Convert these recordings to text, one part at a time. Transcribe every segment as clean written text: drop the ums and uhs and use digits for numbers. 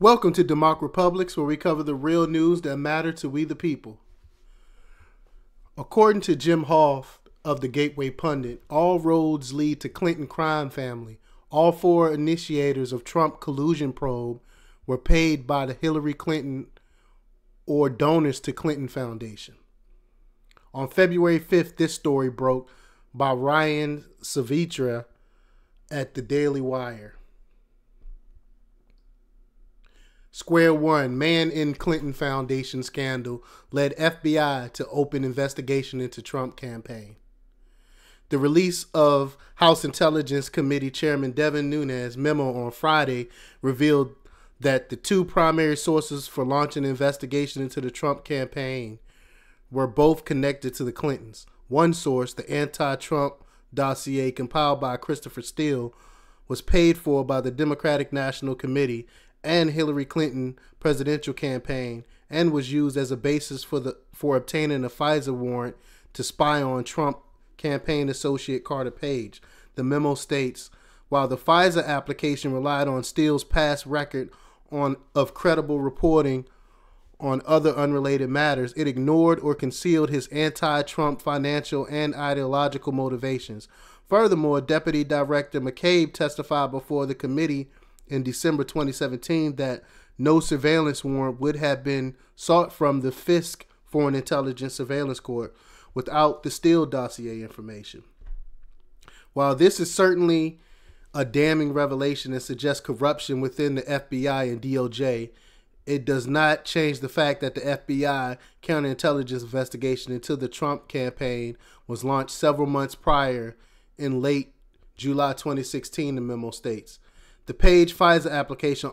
Welcome to DEMOCREPUBLIX, where we cover the real news that matter to we the people. According to Jim Hoff of the Gateway Pundit, all roads lead to Clinton crime family. All four initiators of Trump collusion probe were paid by the Hillary Clinton or donors to Clinton Foundation. On February 5th, this story broke by Ryan Savitra at the Daily Wire. Square one, man in Clinton Foundation scandal led FBI to open investigation into Trump campaign. The release of House Intelligence Committee Chairman Devin Nunes' memo on Friday revealed that the two primary sources for launching an investigation into the Trump campaign were both connected to the Clintons. One source, the anti-Trump dossier compiled by Christopher Steele, was paid for by the Democratic National Committee and Hillary Clinton presidential campaign, and was used as a basis for obtaining a FISA warrant to spy on Trump campaign associate Carter Page. The memo states, while the FISA application relied on Steele's past record of credible reporting on other unrelated matters, it ignored or concealed his anti-Trump financial and ideological motivations. Furthermore, Deputy Director McCabe testified before the committee in December 2017 that no surveillance warrant would have been sought from the Fisk Foreign Intelligence Surveillance Court without the Steele dossier information. While this is certainly a damning revelation and suggests corruption within the FBI and DOJ, it does not change the fact that the FBI counterintelligence investigation into the Trump campaign was launched several months prior in late July 2016, the memo states. The Page FISA application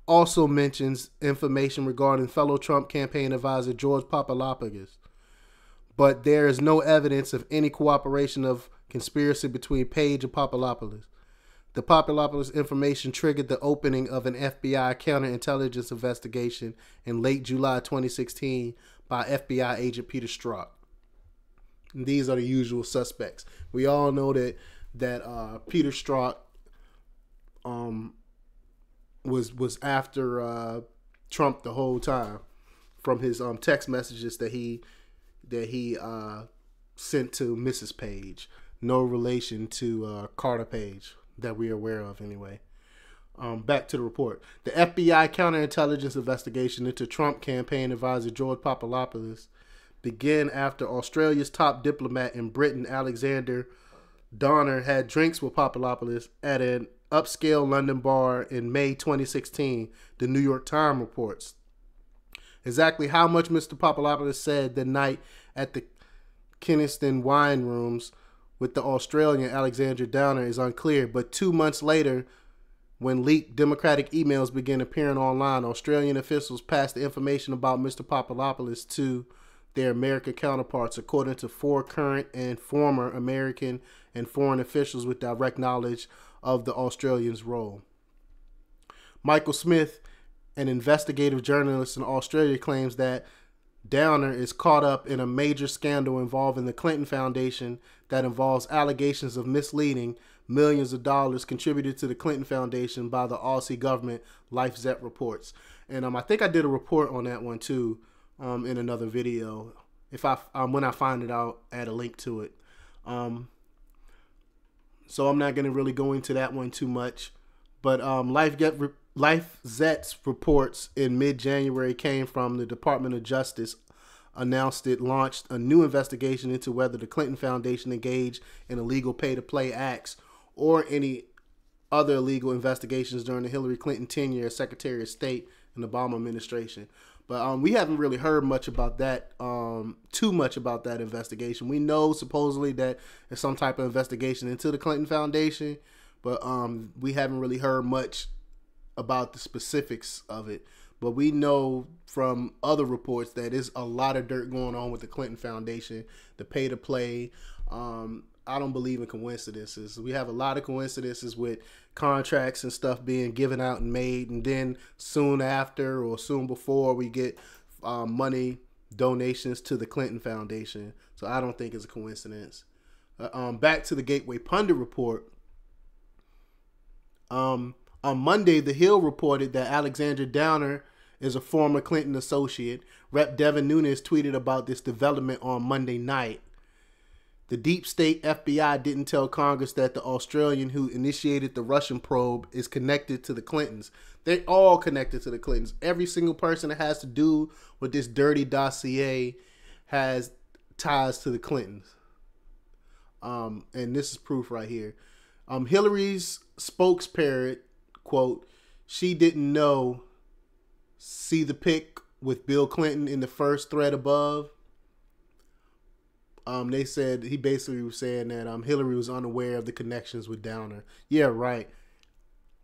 also mentions information regarding fellow Trump campaign advisor George Papadopoulos, but there is no evidence of any cooperation of conspiracy between Page and Papadopoulos. The Papadopoulos information triggered the opening of an FBI counterintelligence investigation in late July 2016 by FBI agent Peter Strzok. And these are the usual suspects. We all know that Peter Strzok was after Trump the whole time from his text messages that he sent to Mrs. Page. No relation to Carter Page that we are aware of anyway. Back to the report. The FBI counterintelligence investigation into Trump campaign advisor George Papadopoulos began after Australia's top diplomat in Britain, Alexander Donner, had drinks with Papadopoulos at an upscale London bar in May 2016, the New York Times reports. Exactly how much Mr. Papadopoulos said the night at the Kensington Wine Rooms with the Australian Alexander Downer is unclear, but 2 months later, when leaked Democratic emails began appearing online, Australian officials passed the information about Mr. Papadopoulos to their American counterparts, according to 4 current and former American and foreign officials with direct knowledge of the Australians' role. Michael Smith, an investigative journalist in Australia, claims that Downer is caught up in a major scandal involving the Clinton Foundation that involves allegations of misleading millions of dollars contributed to the Clinton Foundation by the Aussie government, LifeZet reports. And I think I did a report on that one too in another video. If when I find it, I'll add a link to it. So I'm not going to really go into that one too much. But LifeZet's reports in mid-January came from the Department of Justice, announced it launched a new investigation into whether the Clinton Foundation engaged in illegal pay-to-play acts or any other illegal investigations during the Hillary Clinton tenure as Secretary of State in the Obama administration. But we haven't really heard much about that, too much about that investigation. We know supposedly that there's some type of investigation into the Clinton Foundation, but we haven't really heard much about the specifics of it. But we know from other reports that there's a lot of dirt going on with the Clinton Foundation, the pay-to-play. I don't believe in coincidences. We have a lot of coincidences with contracts and stuff being given out and made, and then soon after or soon before we get money donations to the Clinton Foundation. So I don't think it's a coincidence. Back to the Gateway Pundit report. On Monday, The Hill reported that Alexandra Downer is a former Clinton associate. Rep. Devin Nunes tweeted about this development on Monday night. The deep state FBI didn't tell Congress that the Australian who initiated the Russian probe is connected to the Clintons. They're all connected to the Clintons. Every single person that has to do with this dirty dossier has ties to the Clintons. And this is proof right here. Hillary's spokesparrot, quote, she didn't know, see the pic with Bill Clinton in the first thread above. They said, he basically was saying that Hillary was unaware of the connections with Downer. Yeah, right.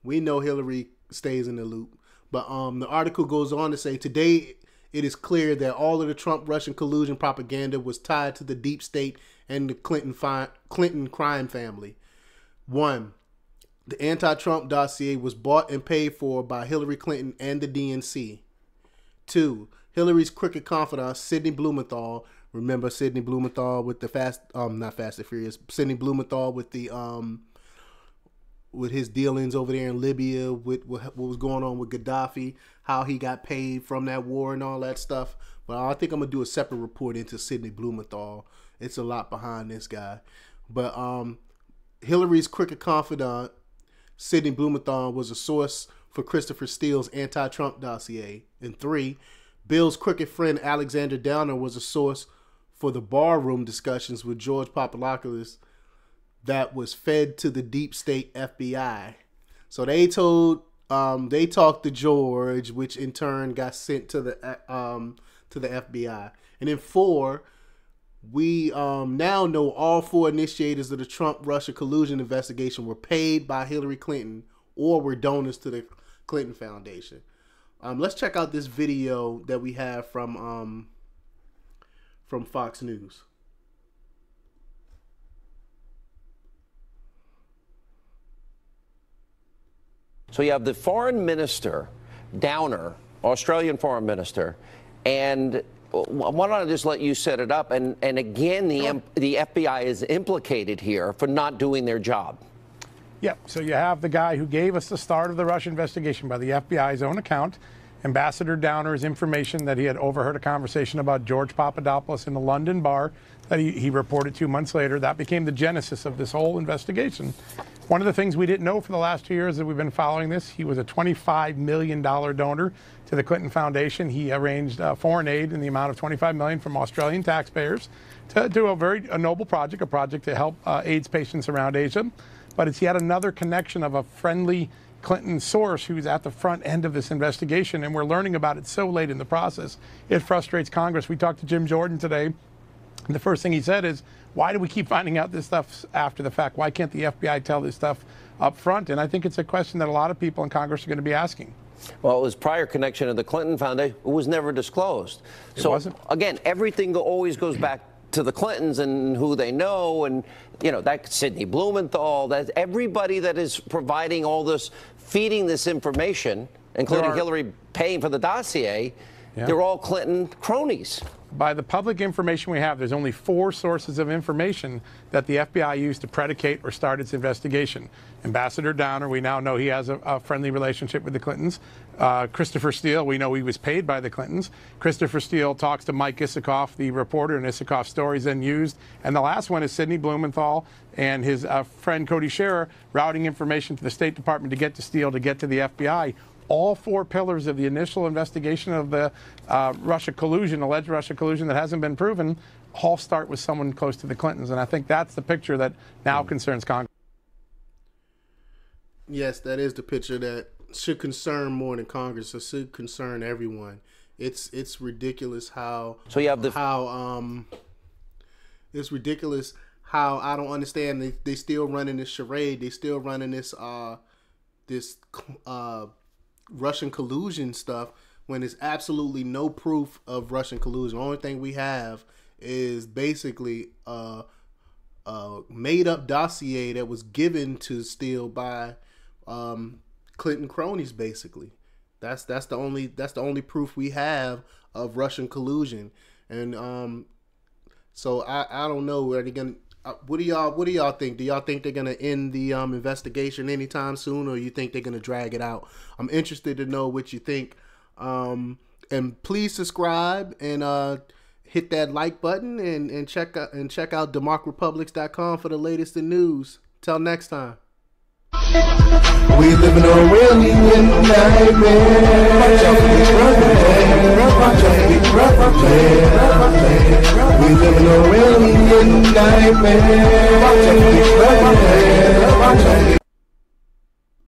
We know Hillary stays in the loop. But the article goes on to say, today it is clear that all of the Trump-Russian collusion propaganda was tied to the deep state and the Clinton crime family. 1. The anti-Trump dossier was bought and paid for by Hillary Clinton and the DNC. 2. Hillary's crooked confidant, Sidney Blumenthal. Remember Sidney Blumenthal with the not Fast and Furious. Sidney Blumenthal with the with his dealings over there in Libya, with what was going on with Gaddafi, how he got paid from that war and all that stuff. But I think I'm gonna do a separate report into Sidney Blumenthal. It's a lot behind this guy. But Hillary's crooked confidant, Sidney Blumenthal, was a source for Christopher Steele's anti-Trump dossier. And 3, Bill's crooked friend Alexander Downer was a source for the barroom discussions with George Papadopoulos that was fed to the deep state FBI. So they talked to George, which in turn got sent to the FBI. And then 4, we now know all 4 initiators of the Trump-Russia collusion investigation were paid by Hillary Clinton or were donors to the Clinton Foundation. Let's check out this video that we have from Fox News. So you have the foreign minister, Downer, Australian foreign minister, and why don't I just let you set it up? And again, the FBI is implicated here for not doing their job. Yeah, so you have the guy who gave us the start of the Russia investigation by the FBI's own account, Ambassador Downer's information that he had overheard a conversation about George Papadopoulos in the London bar that he reported 2 months later. That became the genesis of this whole investigation. One of the things we didn't know for the last 2 years that we've been following this, he was a $25 million donor to the Clinton Foundation. He arranged foreign aid in the amount of $25 million from Australian taxpayers to do a noble project, a project to help AIDS patients around Asia. But it's yet another connection of a friendly Clinton source who's at the front end of this investigation, and we're learning about it so late in the process. It frustrates Congress. We talked to Jim Jordan today, and the first thing he said is, why do we keep finding out this stuff after the fact? Why can't the FBI tell this stuff up front? And I think it's a question that a lot of people in Congress are going to be asking. Well, his prior connection to the Clinton Foundation was never disclosed. It wasn't. Again, everything always goes back to the Clintons and who they know, and that Sidney Blumenthal, that everybody that is providing all this, feeding this information, including Hillary paying for the dossier, they're all Clinton cronies. By the public information we have, there's only 4 sources of information that the FBI used to predicate or start its investigation. Ambassador Downer, we now know he has a friendly relationship with the Clintons. Christopher Steele, we know he was paid by the Clintons. Christopher Steele talks to Mike Isikoff, the reporter, and Isikoff's stories then used. And the last one is Sidney Blumenthal and his friend Cody Scherer routing information to the State Department to get to Steele, to get to the FBI. All 4 pillars of the initial investigation of the Russia collusion, alleged Russia collusion that hasn't been proven, all start with someone close to the Clintons. And I think that's the picture that now concerns Congress. Yes, that is the picture that should concern more than Congress. It should concern everyone. It's ridiculous how it's ridiculous how I don't understand they still running this charade. They still running this Russian collusion stuff when there's absolutely no proof of Russian collusion. The only thing we have is basically a made up dossier that was given to Steele by Clinton cronies. Basically, that's the only proof we have of Russian collusion. And so I don't know. What do y'all think? Do y'all think they're gonna end the investigation anytime soon, or you think they're gonna drag it out? I'm interested to know what you think. And please subscribe and hit that like button and check out DEMOCREPUBLIX.com for the latest in news. Till next time. We live in a really nightmare. We live in a really nightmare.